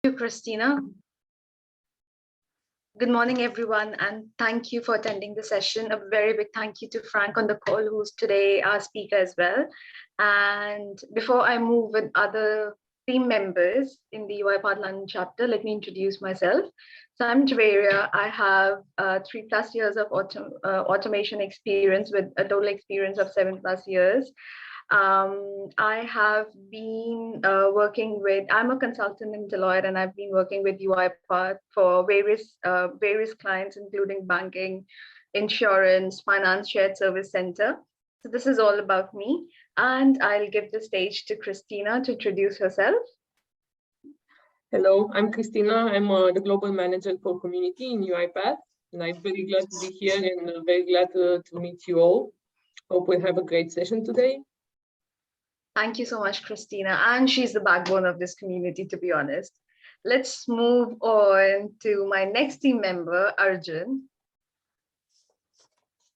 Thank you, Christina. Good morning, everyone, and thank you for attending the session. A very big thank you to Franck on the call, who's today our speaker as well. And before I move with other team members in the UiPath London chapter, let me introduce myself. So I'm Javeria. I have 3+ years of automation experience with a total experience of 7+ years. I have been working with, I'm a consultant in Deloitte, and I've been working with UiPath for various clients, including banking, insurance, finance, shared service center. So this is all about me, and I'll give the stage to Christina to introduce herself. Hello, I'm Christina. I'm the Global Manager for Community in UiPath, and I'm very glad to be here and very glad to meet you all. Hope we have a great session today. Thank you so much, Christina. And she's the backbone of this community, to be honest. Let's move on to my next team member, Arjun.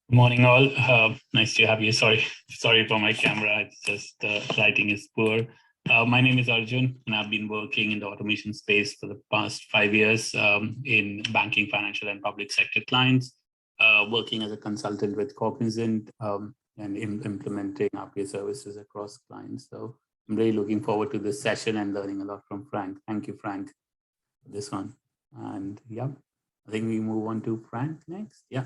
Good morning, all. Nice to have you. Sorry for my camera. It's just the lighting is poor. My name is Arjun, and I've been working in the automation space for the past 5 years in banking, financial, and public sector clients, working as a consultant with Cognizant, and implementing RPA services across clients. So I'm really looking forward to this session and learning a lot from Franck. Thank you, Franck, for this one. And yeah, I think we move on to Franck next. Yeah.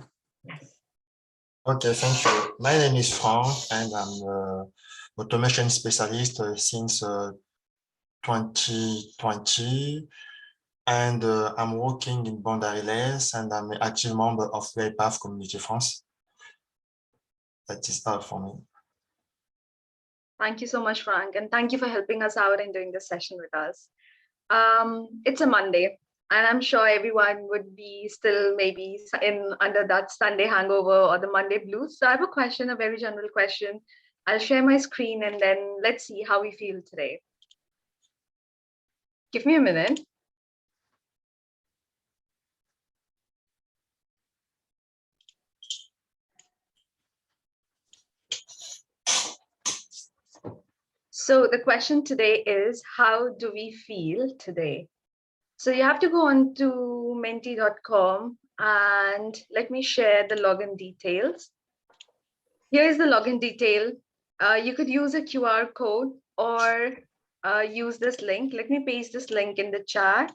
Okay, thank you. My name is Franck, and I'm an automation specialist since 2020. And I'm working in Bandarilles, and I'm an active member of UiPath Community France. That is all for me. Thank you so much, Franck, and thank you for helping us out and doing this session with us. It's a Monday, and I'm sure everyone would be still maybe under that Sunday hangover or the Monday blues. So I have a question, a very general question. I'll share my screen, and then let's see how we feel today. Give me a minute. So the question today is, how do we feel today? So you have to go on to menti.com, and let me share the login details. Here's the login detail. You could use a QR code or use this link. Let me paste this link in the chat.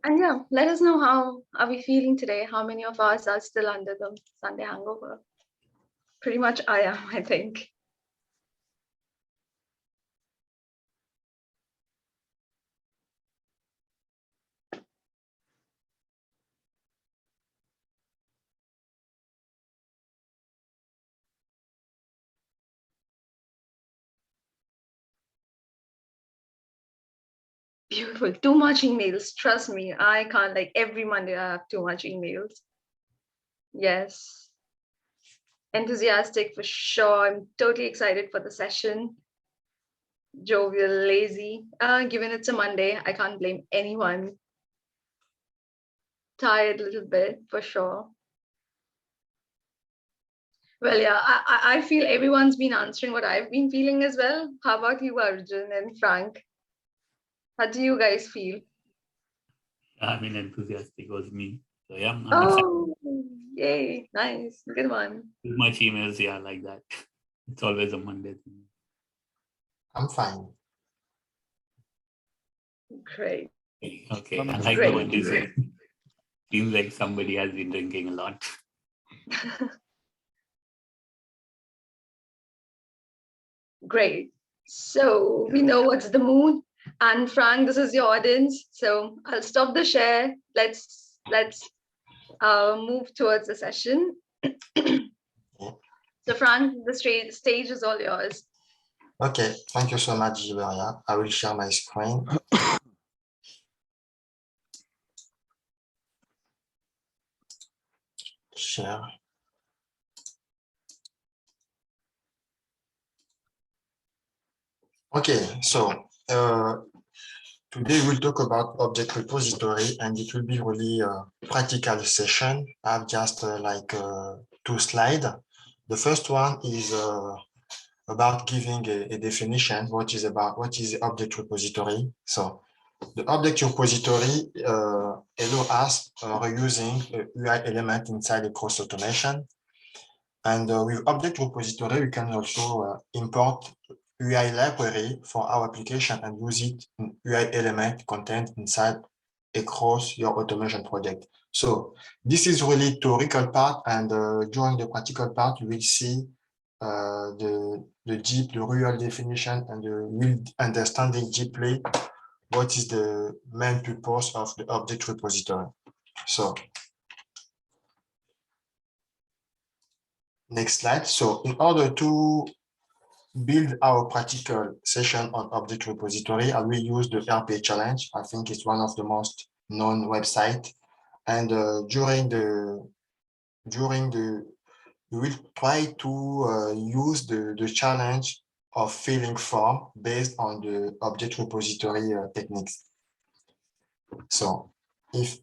And yeah, let us know how are we feeling today. How many of us are still under the Sunday hangover? Pretty much I am, I think. Beautiful. Too much emails. Trust me, I can't, like every Monday I have too much emails. Yes. Enthusiastic for sure. I'm totally excited for the session. Jovial, lazy. Given it's a Monday, I can't blame anyone. Tired a little bit for sure. Well, yeah, I feel everyone's been answering what I've been feeling as well. How about you, Arjun and Franck? How do you guys feel? I mean, enthusiastic was me. So yeah, I'm excited. Yay, nice, good one. Too much emails, yeah, like that. It's always a Monday thing. I'm fine. Great. Okay, I like the one you said. Seems like somebody has been drinking a lot. Great. So we know what's the mood. And Franck, this is your audience. So I'll stop the share. Let's move towards the session. So Franck, the stage is all yours. Okay, thank you so much, Giberia. I will share my screen. Share. Okay, so today we'll talk about object repository, and it will be really a practical session. I have just two slides. The first one is about giving a definition, what is the object repository. So the object repository allows us reusing UI element inside a cross automation. And with object repository, we can also import UI library for our application and use it in UI element content inside across your automation project. So this is really theoretical part, and during the practical part, you will see the real definition and the real understanding deeply what is the main purpose of the object repository. So next slide. So in order to build our practical session on object repository, I will use the RPA challenge. I think it's one of the most known websites. And we will try to use the challenge of filling form based on the object repository techniques. So if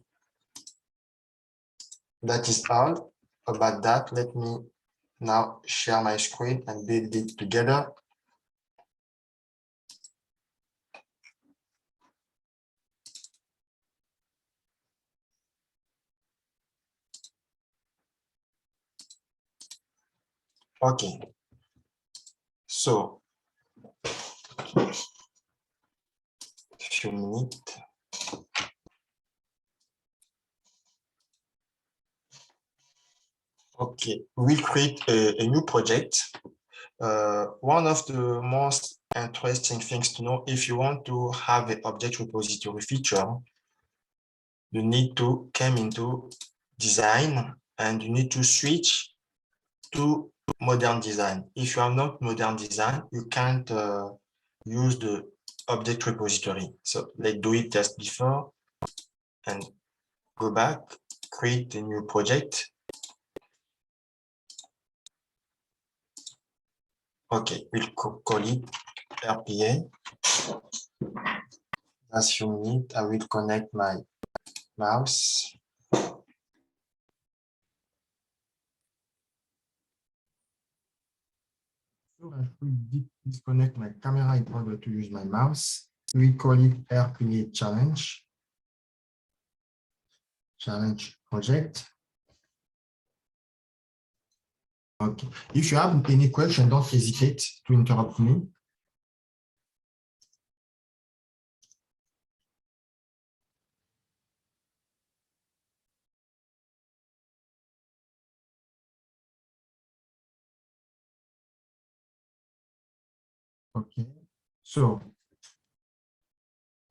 that is all about that, let me now share my screen and build it together. Okay, so a few minutes. Okay, we'll create a new project. One of the most interesting things to know, if you want to have an object repository feature, you need to come into design and you need to switch to modern design. If you are not modern design, you can't use the object repository. So let's do it just before and go back, create a new project. Okay, we'll call it RPA. As a few minutes, I will connect my mouse. So I will disconnect my camera in order to use my mouse. We call it RPA challenge project. Okay. If you have any question, don't hesitate to interrupt me. Okay, so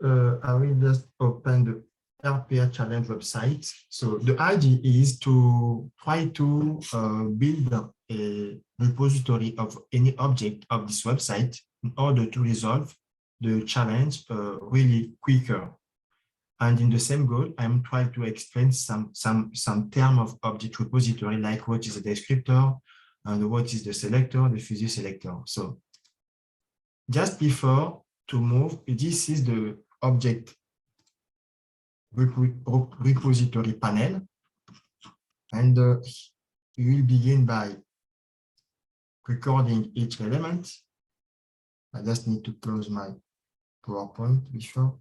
I will just open the RPA challenge website. So the idea is to try to build a repository of any object of this website in order to resolve the challenge really quicker. And in the same goal, I'm trying to explain some term of object repository, like what is a descriptor and what is the selector, the fuzzy selector. So just before to move, this is the object repository panel, and you will begin by recording each element. I just need to close my PowerPoint before.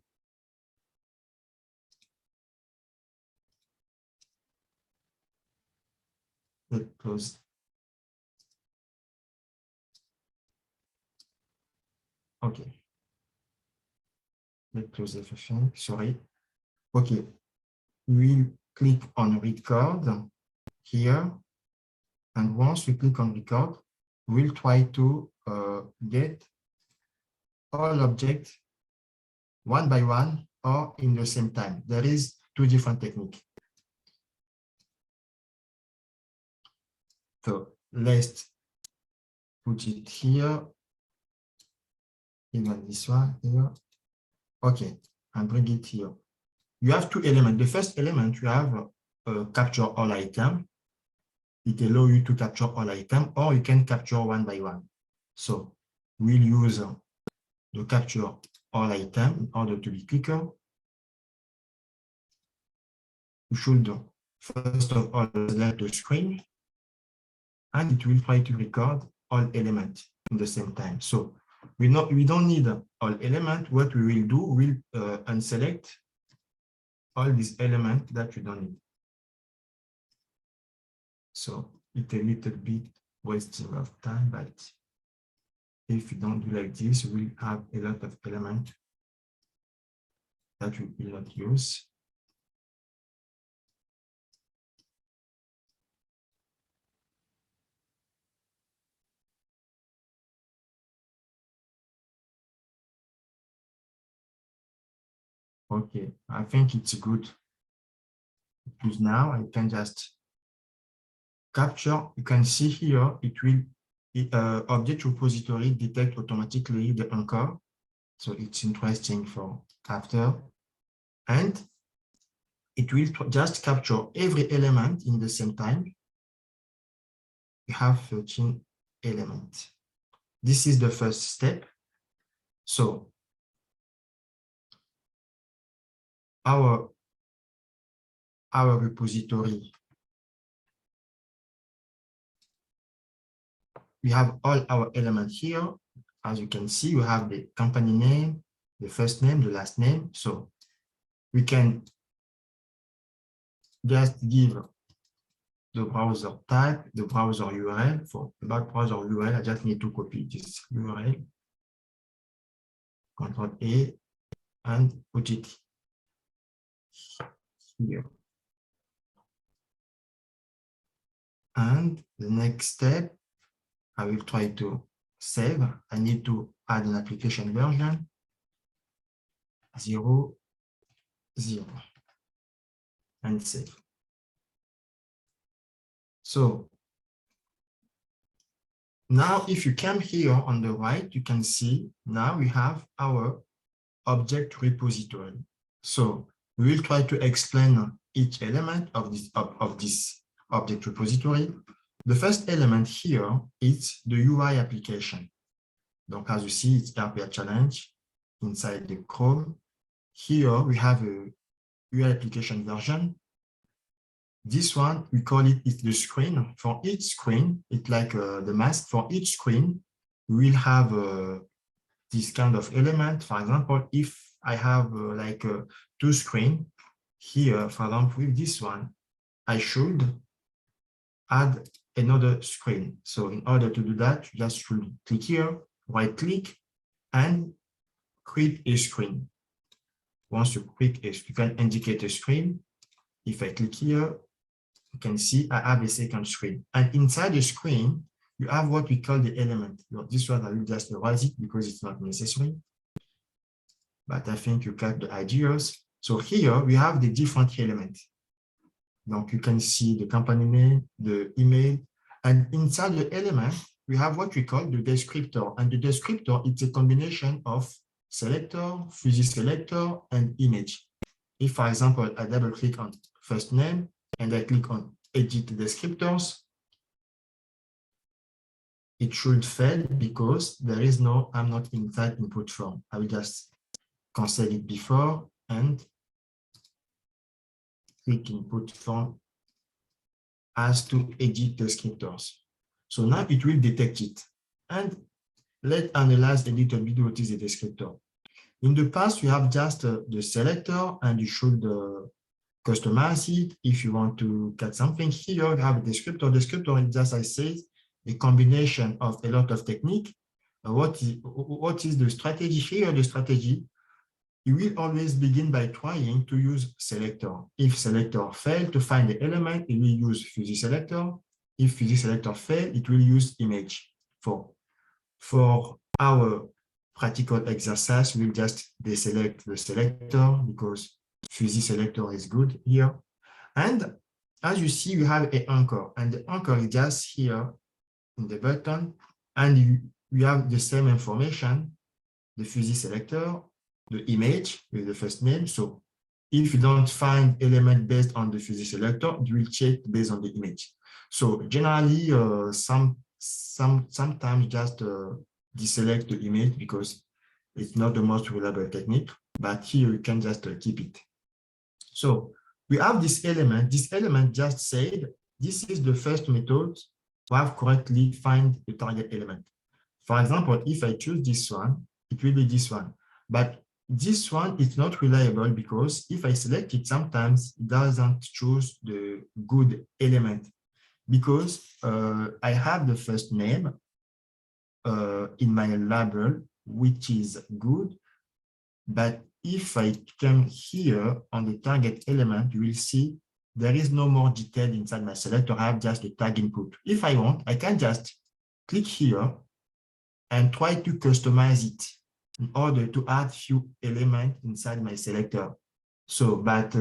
Let's close. Okay. Let's close everything. Sorry. Okay. We'll click on record here. And once we click on record, we'll try to get all objects one by one or in the same time. There is two different techniques. So let's put it here, even this one here. Okay, and bring it here. You have two elements. The first element, you have capture all item. It allows you to capture all item, or you can capture one by one. So we'll use to capture all items in order to be quicker. You should first of all select the screen, and it will try to record all elements in the same time. So we don't need all elements. What we will do, we'll unselect all these elements that you don't need. So it's a little bit wasting of time, but if you don't do like this, we'll have a lot of elements that we will not use. Okay, I think it's good because now I can just capture. You can see here, it will object repository detect automatically the anchor. So it's interesting for after. And it will just capture every element in the same time. We have 13 elements. This is the first step. So our repository, we have all our elements here. As you can see, we have the company name, the first name, the last name. So we can just give the browser type, the browser URL. For about browser URL, I just need to copy this URL, Control A, and put it here. And the next step, I will try to save. I need to add an application version 0.0 and save. So now if you come here on the right, you can see now we have our object repository. So we will try to explain each element of this object repository. The first element here is the UI application. Donc, as you see, it's RPA challenge inside the Chrome. Here we have a UI application version. This one, we call it the screen. For each screen, it's like the mask. For each screen, we will have this kind of element. For example, if I have like two screens here, for example, with this one, I should add another screen. So in order to do that, you just should click here, right click, and create a screen. Once you click, you can indicate a screen. If I click here, you can see I have a second screen. And inside the screen, you have what we call the element. This one, I will just erase it because it's not necessary. But I think you got the ideas. So here we have the different elements. Donc you can see the company name, the email, and inside the element, we have what we call the descriptor. And the descriptor, it's a combination of selector, fuzzy selector, and image. If, for example, I double click on first name and I click on edit descriptors, it should fail because there is no, I'm not inside input form. I will just cancel it before and click input form as to edit descriptors. So now it will detect it. And let's analyze a little bit what is a descriptor. In the past, you have just the selector and you should customize it. If you want to cut something here, you have a descriptor. Descriptor is just, I said, a combination of a lot of technique. What is the strategy here? The strategy, you will always begin by trying to use selector. If selector fails to find the element, it will use fuzzy selector. If fuzzy selector fails, it will use image. For our practical exercise, we'll just deselect the selector because fuzzy selector is good here. And as you see, we have an anchor, and the anchor is just here in the button, and we have the same information, the fuzzy selector, the image with the first name. So if you don't find element based on the fuzzy selector, you will check based on the image. So generally, sometimes just deselect the image because It's not the most reliable technique, but here you can just keep it. So we have this element. This element just said, this is the first method to have correctly find the target element. For example, if I choose this one, it will be this one. But this one is not reliable because if I select it, sometimes it doesn't choose the good element because I have the first name in my label, which is good. But if I come here on the target element, you will see there is no more detail inside my selector. I have just the tag input. If I want, I can just click here and try to customize it in order to add few elements inside my selector. So, but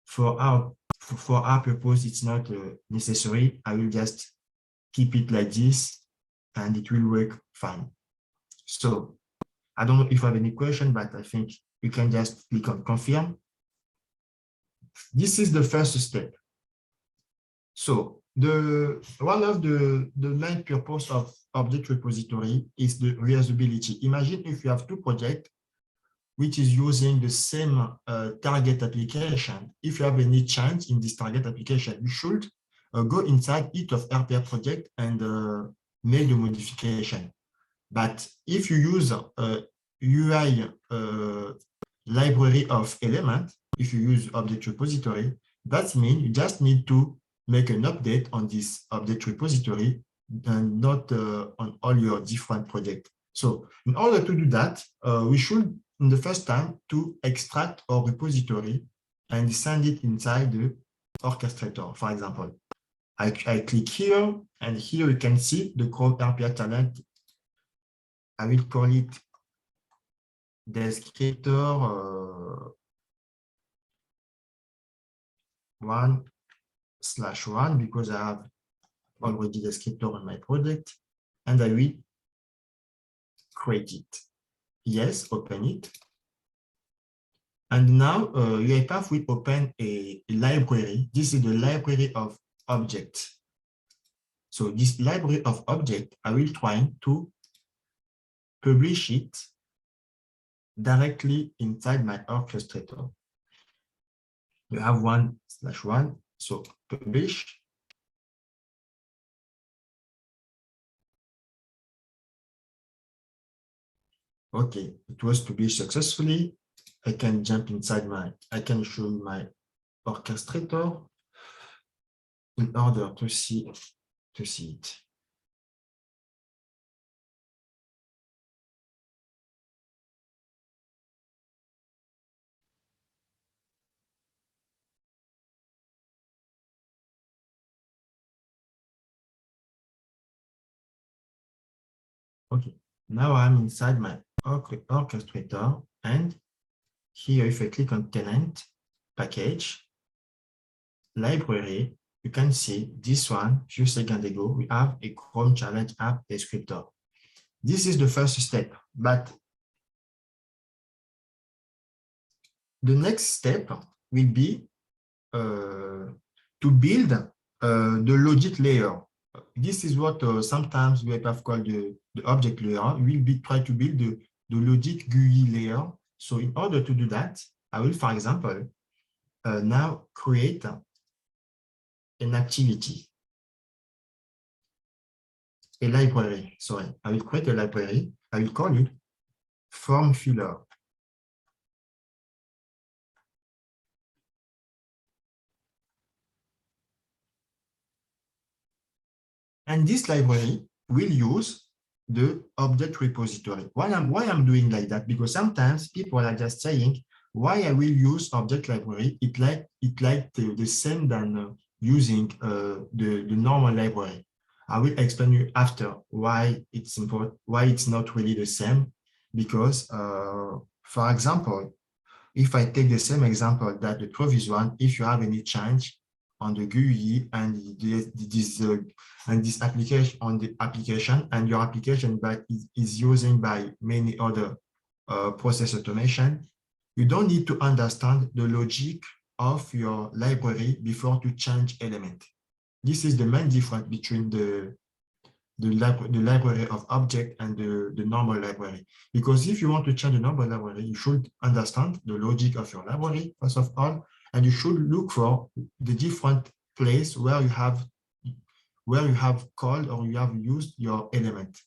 for our purpose, it's not necessary. I will just keep it like this and it will work fine. So I don't know if you have any question, but I think you can just click on confirm. This is the first step. So one of the main purpose of object repository is the reusability. Imagine if you have two projects which is using the same target application. If you have any change in this target application, you should go inside each of RPA project and make the modification. But if you use a UI library of elements, if you use object repository, that means you just need to make an update on this object repository and not on all your different projects. So in order to do that, we should, in the first time, to extract our repository and send it inside the orchestrator, for example. I click here, and here you can see the Chrome RPA talent. I will call it Descriptor 1/1 because I have already descriptor on my project, and I will create it. Yes, open it. And now UiPath will open a library. This is the library of objects. So this library of object, I will try to publish it directly inside my orchestrator. You have 1/1, so publish. Okay, it was published successfully. I can jump inside I can show my orchestrator in order to see it. Okay, now I'm inside my orchestrator, and here if I click on tenant, package, library, you can see this one, few seconds ago, we have a Chrome Challenge app descriptor. This is the first step, but the next step will be to build the logic layer. This is what sometimes we have called the object layer. We will try to build the logic GUI layer. So in order to do that, I will, for example, now create an activity, a library. Sorry, I will create a library. I will call it form filler. And this library will use the object repository. Why I'm doing like that? Because sometimes people are just saying, why I will use object library? It like the same than using the normal library. I will explain you after why it's important, why it's not really the same. Because, for example, if I take the same example that the previous one, if you have any change on the GUI and this application on the application, and your application is using by many other process automation, you don't need to understand the logic of your library before to change element. This is the main difference between the the library of object and the normal library. Because if you want to change the normal library, you should understand the logic of your library, first of all, and you should look for the different place where you have called or you have used your element.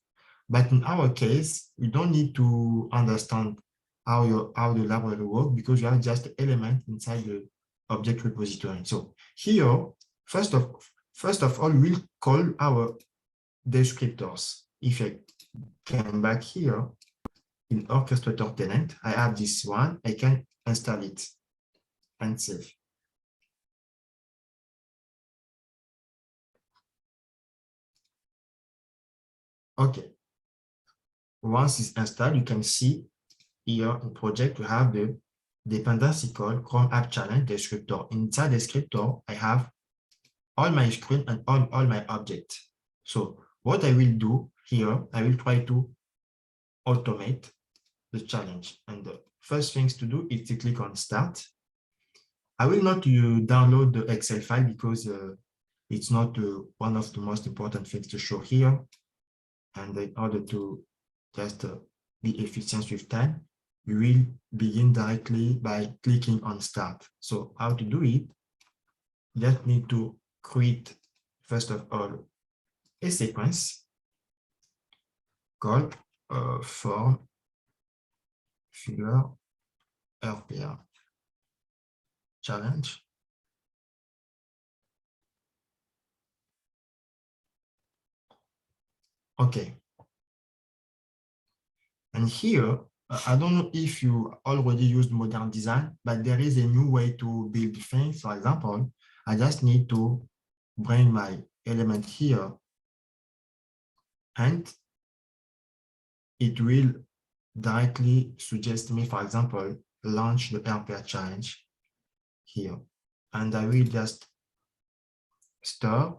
But in our case, we don't need to understand how the library works because you have just the element inside the object repository. So here, first of all, we'll call our descriptors. If I come back here in orchestrator tenant, I have this one, I can install it and save. Okay. Once it's installed, you can see here in project, we have the dependency called Chrome App Challenge descriptor. Inside descriptor, I have all my screen and all my objects. So what I will do here, I will try to automate the challenge. And the first things to do is to click on Start. I will not download the Excel file because it's not one of the most important things to show here. And in order to just be efficient with time, we will begin directly by clicking on Start. So how to do it? Just need to create, first of all, a sequence called form figure RPA challenge. Okay. And here, I don't know if you already used modern design, but there is a new way to build things. For example, I just need to bring my element here and it will directly suggest me, for example, launch the RPA challenge here. And I will just start.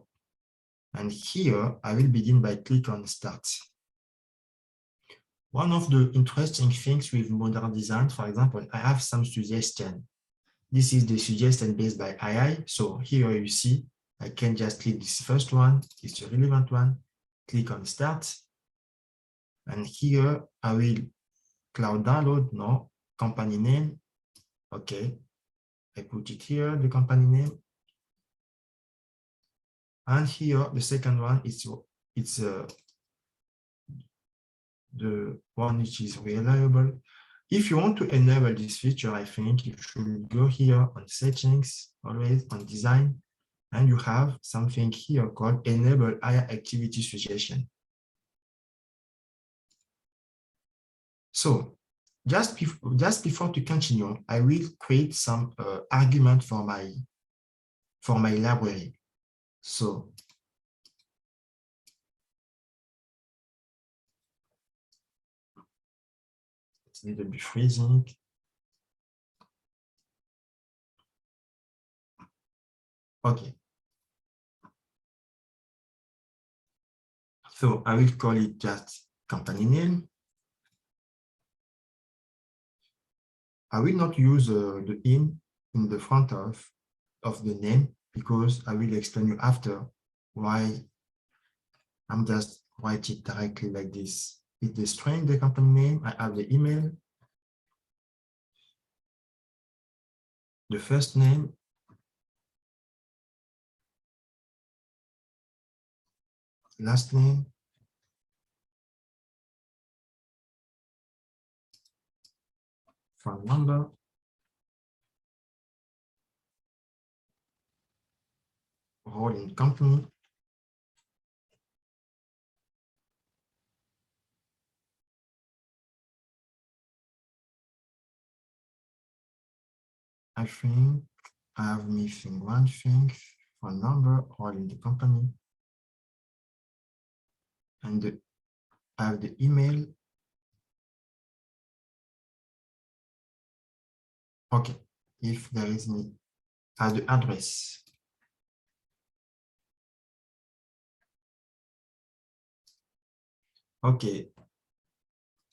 And here I will begin by click on Start. One of the interesting things with modern design, for example, I have some suggestion. This is the suggestion based by AI. So here you see, I can just click this first one. It's a relevant one. Click on Start. And here I will cloud download, no, company name. Okay, I put it here, the company name. And here, the second one, it's the one which is reliable. If you want to enable this feature, I think you should go here on settings, always on design, and you have something here called enable AI activity suggestion. So just before to continue, I will create some argument for my library. So it's a little bit freezing. Okay. So I will call it just company name. I will not use the in the front of the name because I will explain you after why I'm just write it directly like this. It's the string, the company name. I have the email, the first name, last name, phone number, role in company, I think I have missing one thing, phone number, role in the company, and I have the email. Okay, if there is any, I have the address. Okay,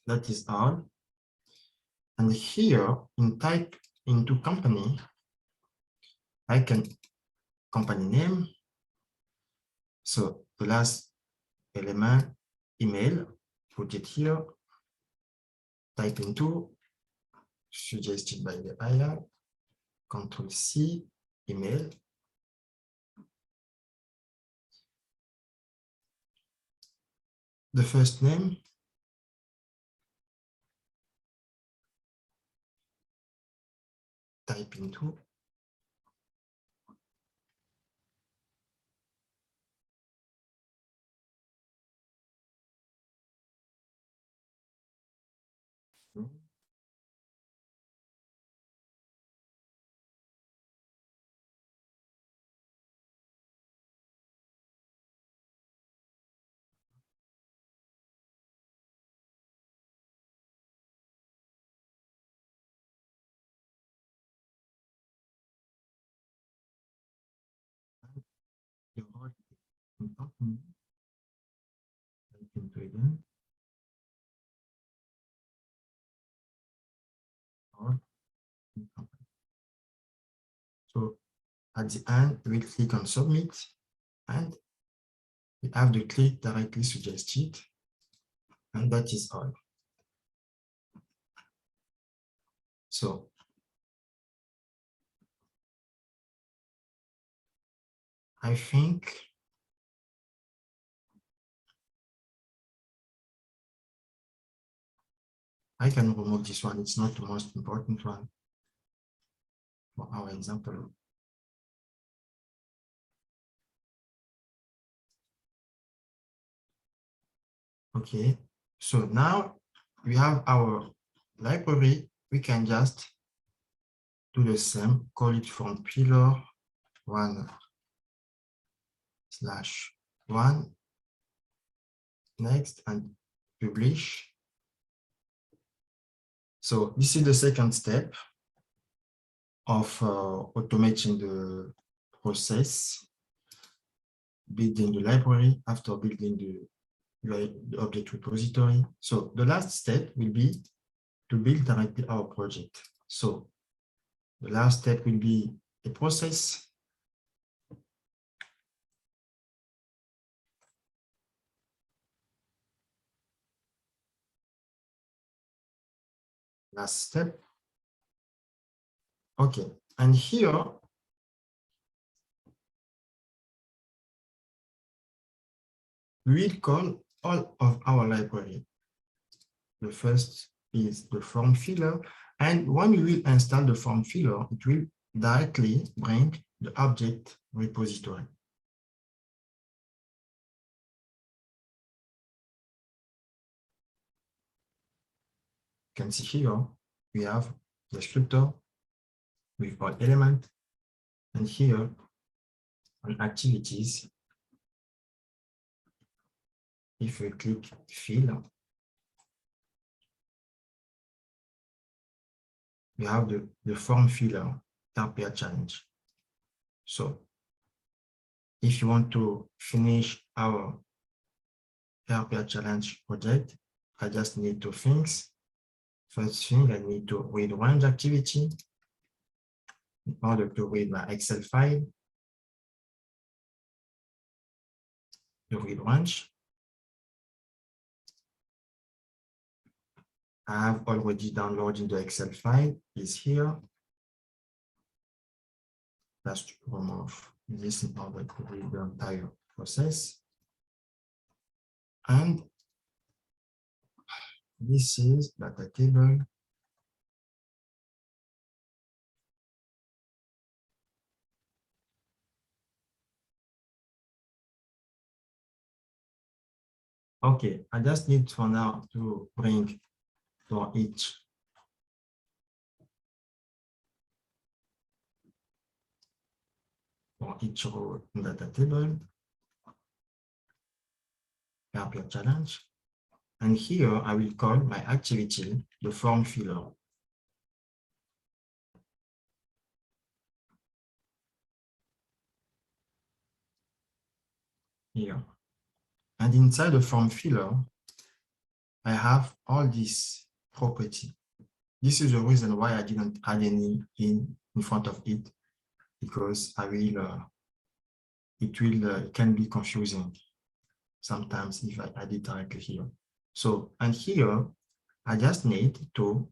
that is all. And here in type into company, I can company name. So the last element, email, put it here, type into, suggested by the AI, Control C, email. The first name, type into, the word important, type into again, or so at the end, we'll click on submit and we have the click directly suggested, and that is all. So I think I can remove this one. It's not the most important one for our example. Okay, so now we have our library. We can just do the same, call it from pillar 1/1, next, and publish. So this is the second step of automating the process, building the library after building the object repository. So the last step will be to build directly our project. So the last step will be a process. Last step. Okay, and here we will call all of our library. The first is the form filler, and when we will install the form filler, it will directly bring the object repository. You can see here we have the descriptor with all elements, and here on activities, if we click fill, we have the form filler RPA challenge. So if you want to finish our RPA challenge project, I just need two things. First thing, I need to read range activity in order to read my Excel file. The read range. I have already downloaded the Excel file, is here. Just remove this in order to read the entire process. And this is data table. Okay, I just need for now to bring for each row in data table, RPA challenge. And here I will call my activity the form filler. Here. And inside the form filler, I have all this property. This is the reason why I didn't add any in front of it, because I will it can be confusing. sometimes if I add it directly here. So, and here, I just need to,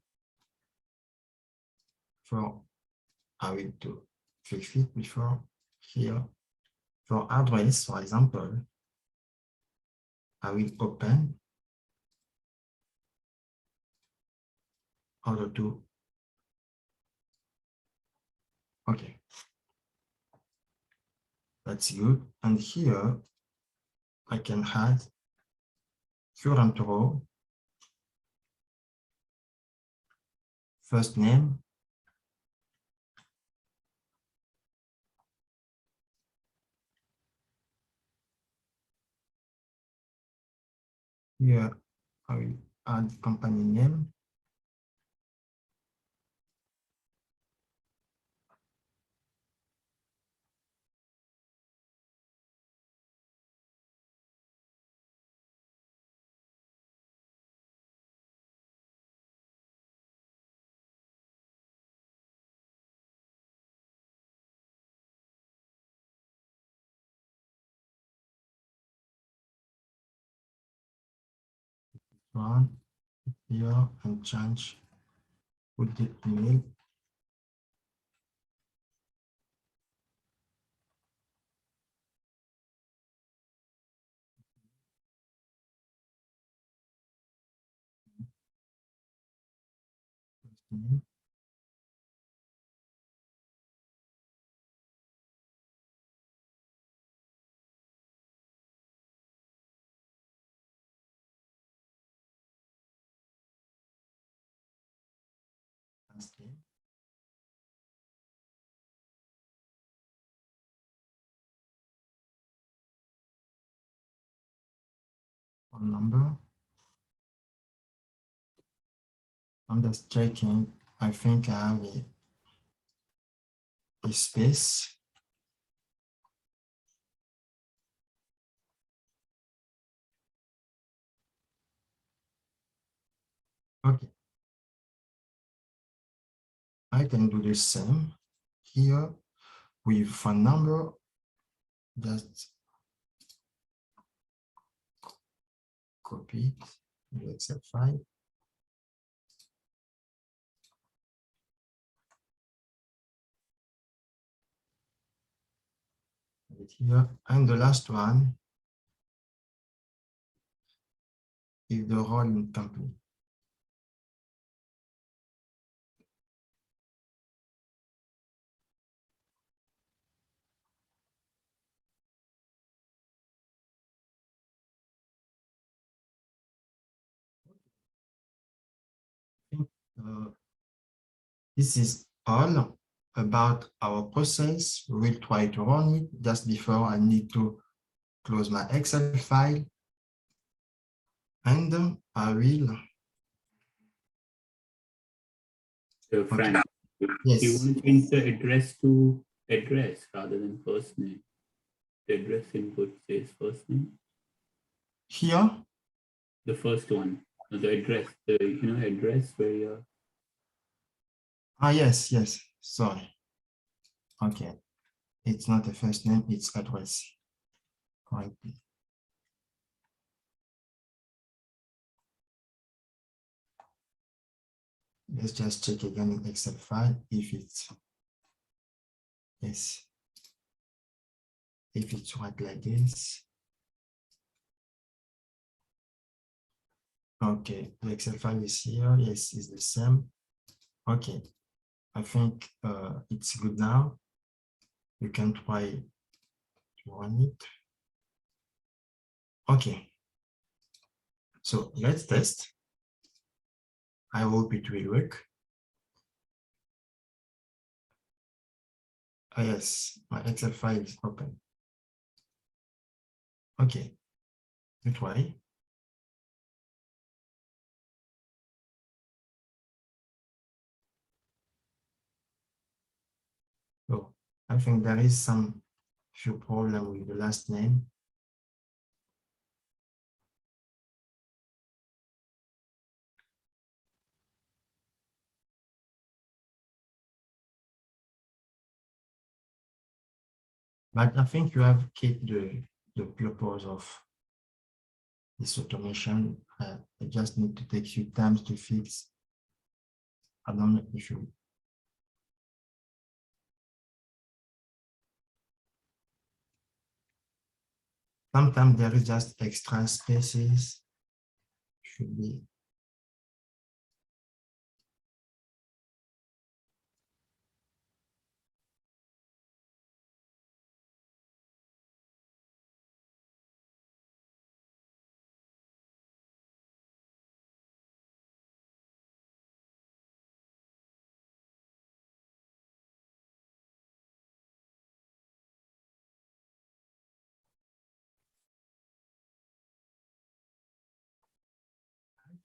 I will do fix it before here. For address, for example, I will open order to, okay. That's good. And here, I can add current row, first name, here I will add company name, one here, and change, put the email. Last name. Phone number. I'm just checking. I think I have a space. Okay. I can do the same here with phone number. Just copy it in the Excel file. Here, and the last one is the role in company. This is all about our process. We'll try to run it. Just before, I need to close my Excel file, and I will. So, Frank, Yes. you want to change the address to address rather than first name. The address input says first name. Here? The first one, the address, the address where you're. Yes, yes. Sorry. Okay. It's not a first name, it's address. Correct. Let's just check again in Excel file if it's yes. If it's right like this. Okay, the Excel file is here. Yes, it's the same. Okay, I think it's good now. You can try to run it. Okay, so let's test. I hope it will work. Oh, yes, my Excel file is open. Okay, let's try. So I think there is some few problem with the last name. But I think you have kept the purpose of this automation. I just need to take few times to fix. I don't know if you. Sometimes there is just extra spaces. Should be.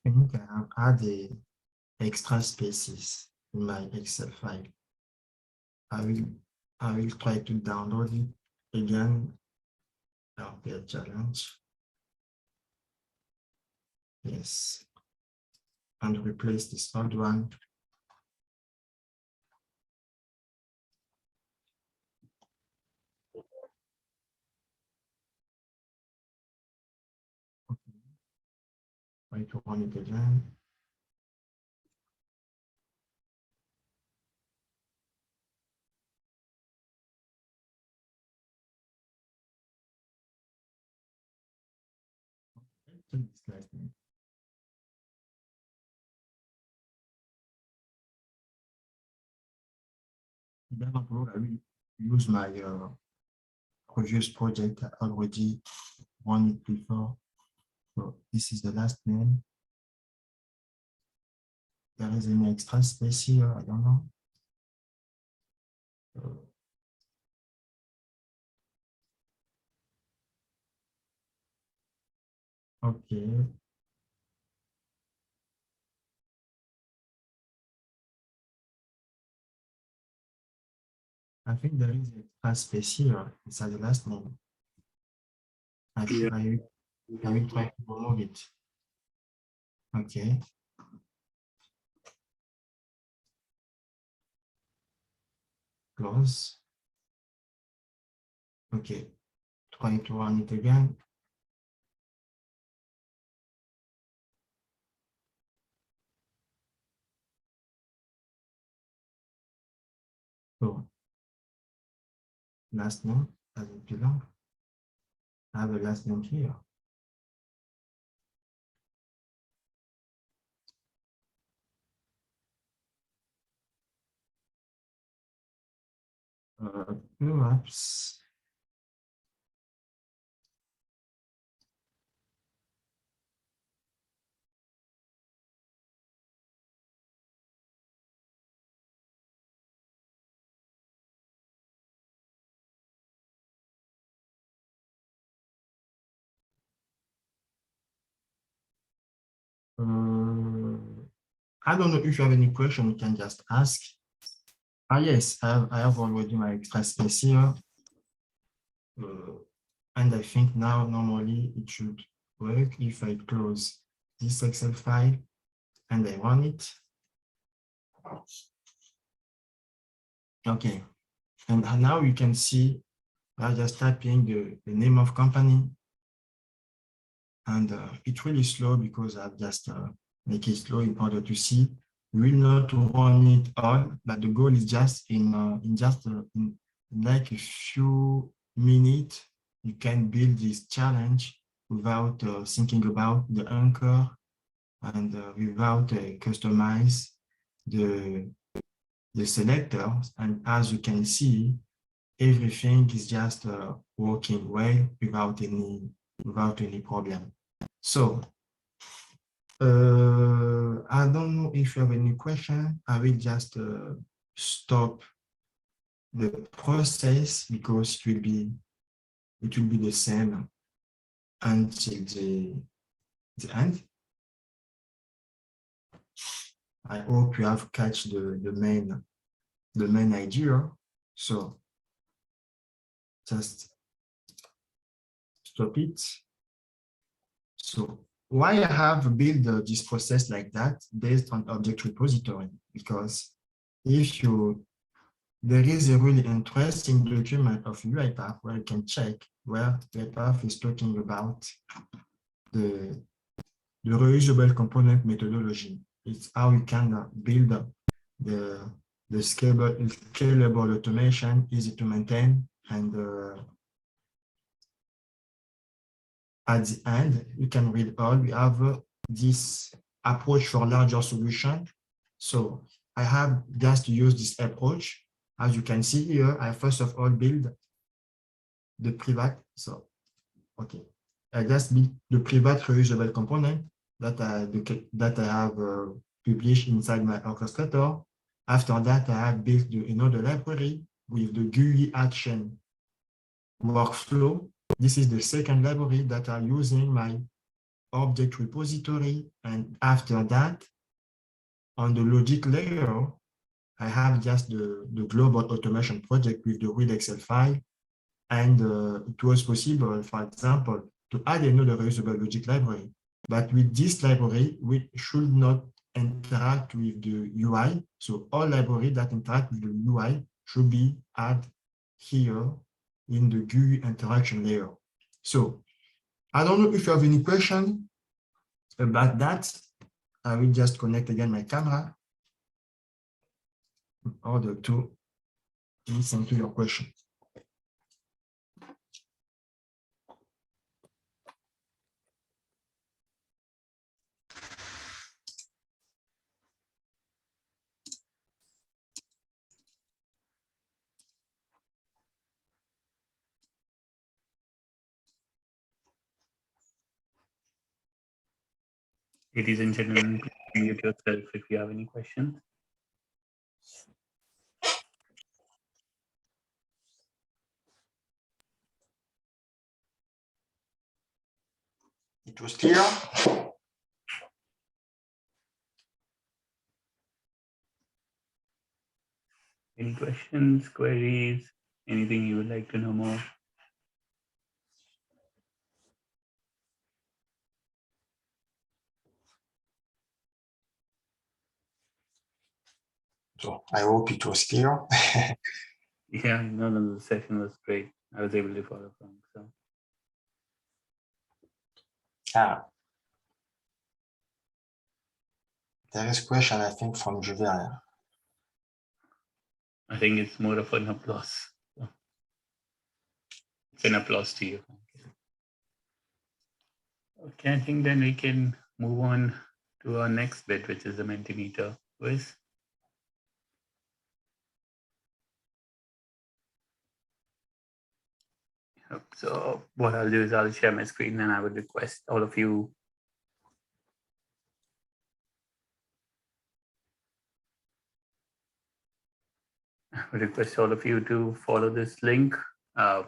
I think I have added extra spaces in my Excel file. I will try to download it again. That'll be a challenge. Yes. And replace this old one. Okay. Try to run it again. I will use my previous project. I already run it before. So this is the last name. There is an extra space here. I don't know. Okay. I think there is a space here inside the last name. I will try to remove it. Okay. Close. Okay. Try to run it again. So last name doesn't belong. I have a last name here. Perhaps I don't know if you have any question, you can just ask. Yes, I have already my extra space here. And I think now normally it should work if I close this Excel file and I run it. Okay, and now you can see I'm just typing the name of company. And it's really slow because I've just make it slow in order to see. We will not run it all, but the goal is just in like a few minutes, you can build this challenge without thinking about the anchor and without customize the selectors. And as you can see, everything is just working well without any problem. So I don't know if you have any question. I will just stop the process because it will be the same until the end. I hope you have catch the main idea. So just stop it. So why I have built this process like that based on object repository? Because if there is a really interesting document of UiPath where you can check where UiPath is talking about the reusable component methodology. It's how you can build the scalable automation, easy to maintain, and at the end, you can read all. We have this approach for larger solution. So I have just used this approach. As you can see here, I first of all build the private. So, okay, I just build the private reusable component that I have published inside my orchestrator. After that, I have built another library with the GUI action workflow. This is the second library that I'm using my object repository. And after that, on the logic layer, I have just the global automation project with the read Excel file. And it was possible, for example, to add another reusable logic library. But with this library, we should not interact with the UI. So all libraries that interact with the UI should be added here in the GUI interaction layer. So I don't know if you have any question about that. I will just connect again my camera in order to listen to your question. Ladies and gentlemen, please unmute yourself if you have any questions. It was clear? Any questions, queries, anything you would like to know more? So I hope it was clear. Yeah, no, the session was great. I was able to follow Franck. So There is a question, I think, from Julia. I think it's more of an applause. So it's an applause to you. Okay, I think then we can move on to our next bit, which is the Mentimeter Quiz. So what I'll do is I'll share my screen and I would request all of you to follow this link. The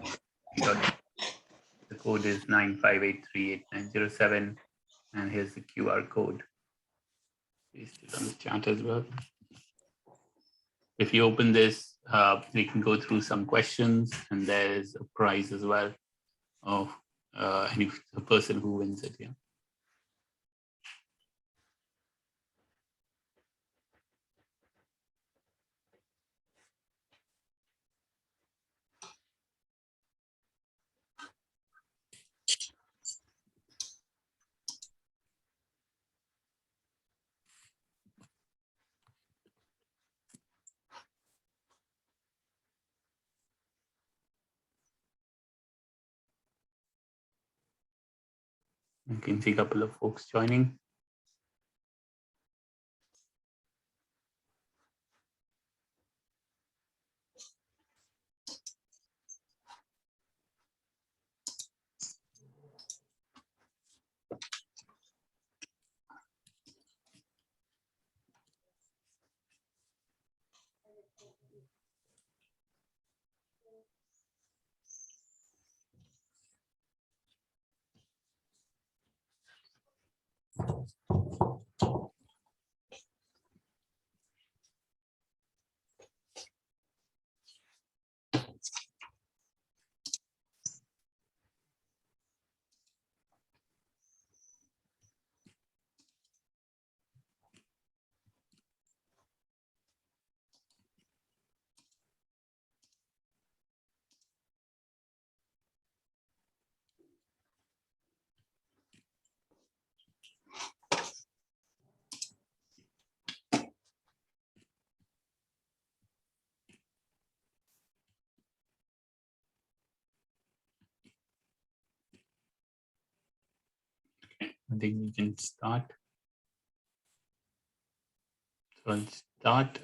code is 95838907, and here's the QR code. Paste it on the chat as well. If you open this, we can go through some questions, and there's a prize as well of any person who wins it. Yeah. You can see a couple of folks joining. I think we can start. So I'll start.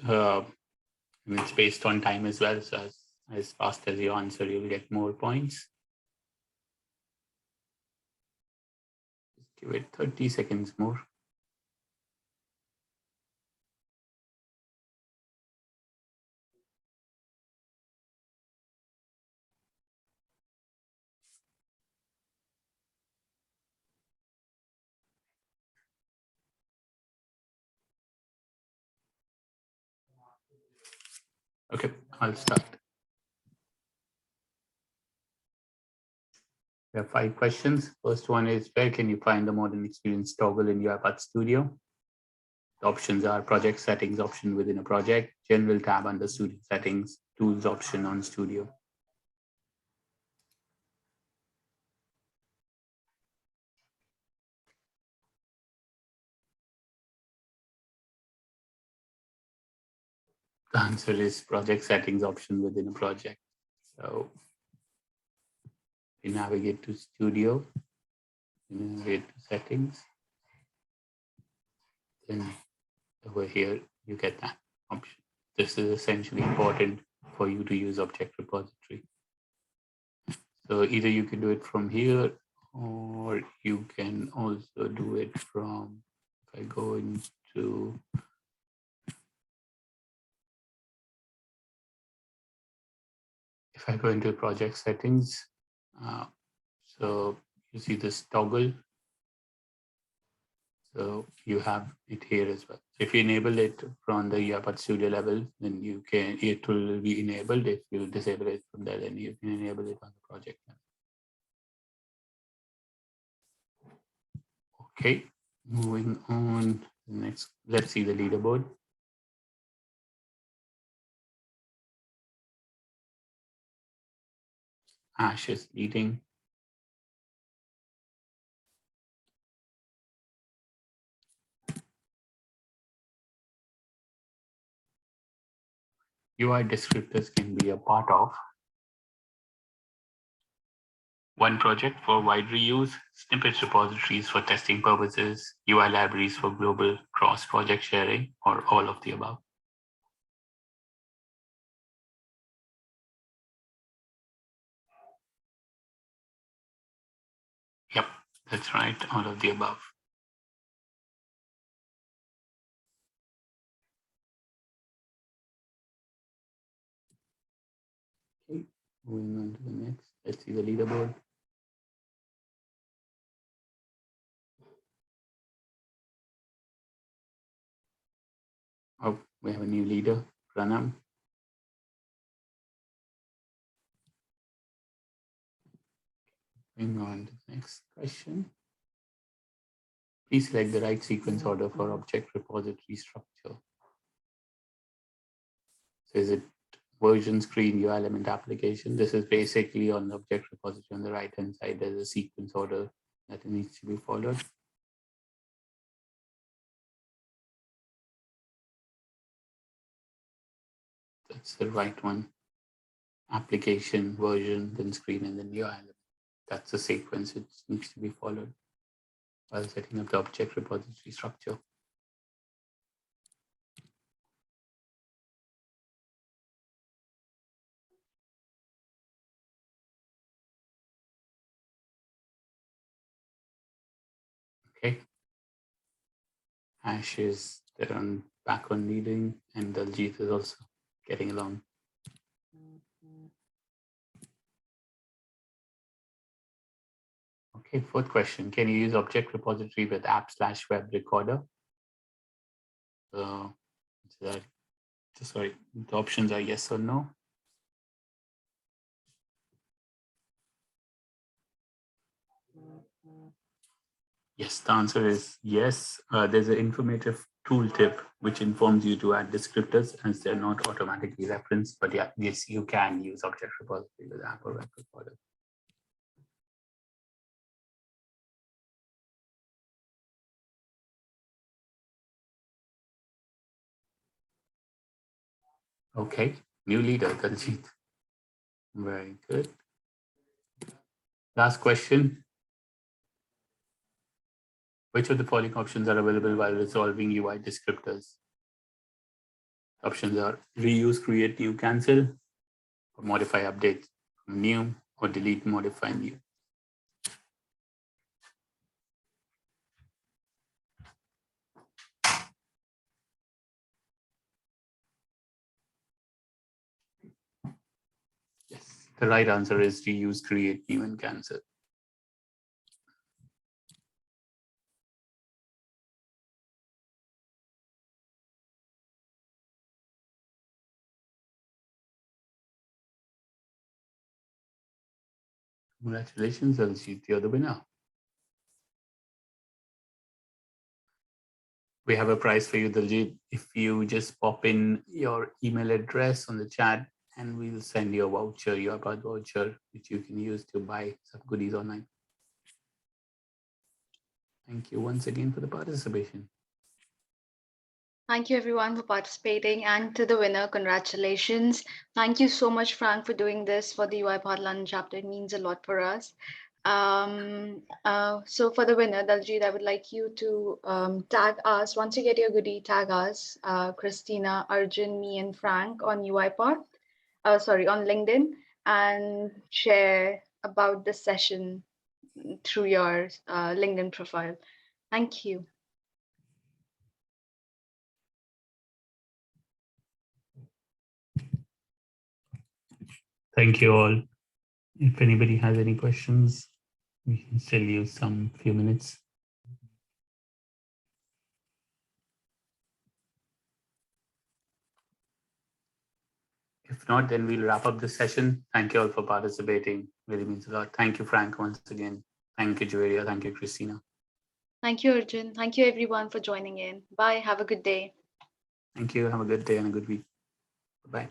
It's based on time as well. So as fast as you answer, you'll get more points. Just give it 30 seconds more. Okay, I'll start. We have 5 questions. First one is, where can you find the modern experience toggle in UiPath Studio? The options are project settings option within a project, general tab under studio settings, tools option on studio. The answer is project settings option within a project. So we navigate to studio, navigate to settings. Then over here, you get that option. This is essentially important for you to use object repository. So either you can do it from here, or you can also do it from, if I go into, project settings, so you see this toggle. So you have it here as well. If you enable it from the UiPath Studio level, then it will be enabled. If you disable it from there, then you can enable it on the project level. Okay, moving on. Next, let's see the leaderboard. Ash is leading. UI descriptors can be a part of one project for wide reuse, snippet repositories for testing purposes, UI libraries for global cross-project sharing, or all of the above. Yep, that's right, all of the above. Okay, moving on to the next. Let's see the leaderboard. Oh, we have a new leader, Pranam. Moving on to the next question. Please select the right sequence order for object repository structure. So is it version, screen, UI element, application? This is basically on the object repository on the right-hand side. There's a sequence order that needs to be followed. That's the right one. Application, version, then screen, and then UI element. That's the sequence it needs to be followed while setting up the object repository structure. Okay. Ash is there on back on leading, and Daljit is also getting along. Okay, fourth question. Can you use object repository with app/web recorder? Sorry, the options are yes or no. Yes, the answer is yes. There's an informative tooltip which informs you to add descriptors as they're not automatically referenced, but yeah, yes, you can use object repository with app or web recorder. Okay, new leader, Daljit. Very good. Last question. Which of the following options are available while resolving UI descriptors? Options are reuse, create, new, cancel, or modify, update, new, or delete, modify, new. Yes, the right answer is reuse, create, new, and cancel. Congratulations, Aljit, you're the winner. We have a prize for you, Daljit. If you just pop in your email address on the chat, and we'll send you a voucher, your UiPath voucher, which you can use to buy some goodies online. Thank you once again for the participation. Thank you everyone for participating, and to the winner, congratulations. Thank you so much, Franck, for doing this for the UiPath London chapter. It means a lot for us. So for the winner, Daljit, I would like you to tag us. Once you get your goodie, tag us, Christina, Arjun, me, and Franck on UiPath, on LinkedIn, and share about this session through your LinkedIn profile. Thank you. Thank you all. If anybody has any questions, we can still use some few minutes. If not, then we'll wrap up this session. Thank you all for participating. Really means a lot. Thank you, Franck, once again. Thank you, Julia. Thank you, Christina. Thank you, Arjun. Thank you, everyone, for joining in. Bye. Have a good day. Thank you. Have a good day and a good week. Bye-bye.